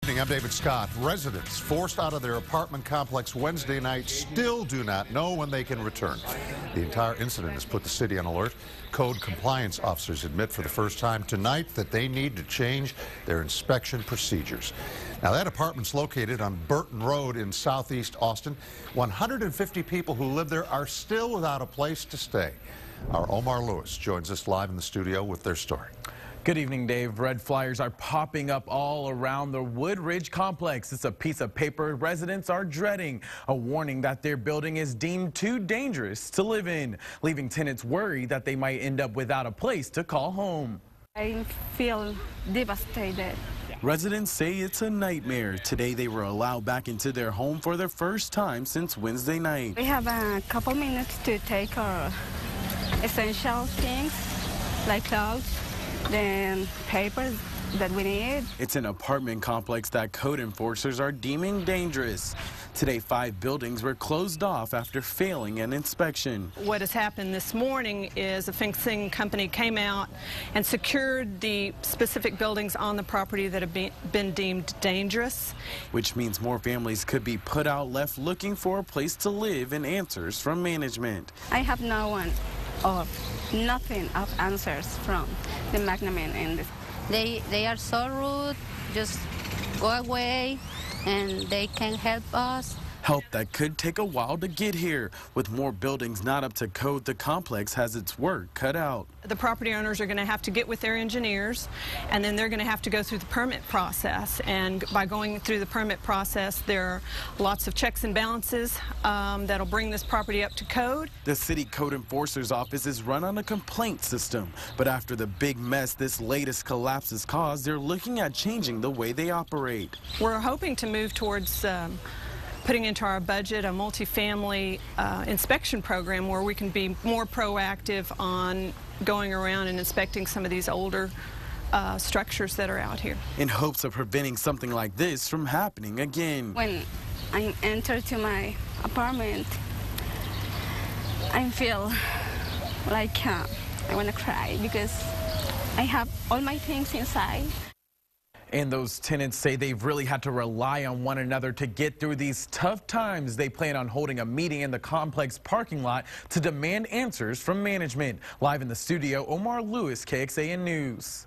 I'm David Scott. Residents forced out of their apartment complex Wednesday night still do not know when they can return. The entire incident has put the city on alert. Code compliance officers admit for the first time tonight that they need to change their inspection procedures. Now, that apartment's located on Burton Road in southeast Austin. 150 people who live there are still without a place to stay. Our Omar Lewis joins us live in the studio with their story. Good evening, Dave. Red flyers are popping up all around the Woodridge complex. It's a piece of paper residents are dreading, a warning that their building is deemed too dangerous to live in, leaving tenants worried that they might end up without a place to call home. I feel devastated. Residents say it's a nightmare. Today they were allowed back into their home for the first time since Wednesday night. We have a couple minutes to take our essential things like clothes, then papers that we need. It's an apartment complex that code enforcers are deeming dangerous. Today, 5 buildings were closed off after failing an inspection. What has happened this morning is a fencing company came out and secured the specific buildings on the property that have been deemed dangerous. Which means more families could be put out left looking for a place to live and answers from management. I have no one or nothing of answers from the management in this. They are so rude, just go away and they can help us. Help that could take a while to get here. With more buildings not up to code, the complex has its work cut out. The property owners are going to have to get with their engineers, and then they're going to have to go through the permit process. And by going through the permit process, there are lots of checks and balances that'll bring this property up to code. The city code enforcer's office is run on a complaint system, but after the big mess this latest collapse has caused, they're looking at changing the way they operate. We're hoping to move towards putting into our budget a multifamily inspection program where we can be more proactive on going around and inspecting some of these older structures that are out here. In hopes of preventing something like this from happening again. When I enter to my apartment, I feel like I want to cry because I have all my things inside. And those tenants say they've really had to rely on one another to get through these tough times. They plan on holding a meeting in the complex parking lot to demand answers from management. Live in the studio, Omar Lewis, KXAN News.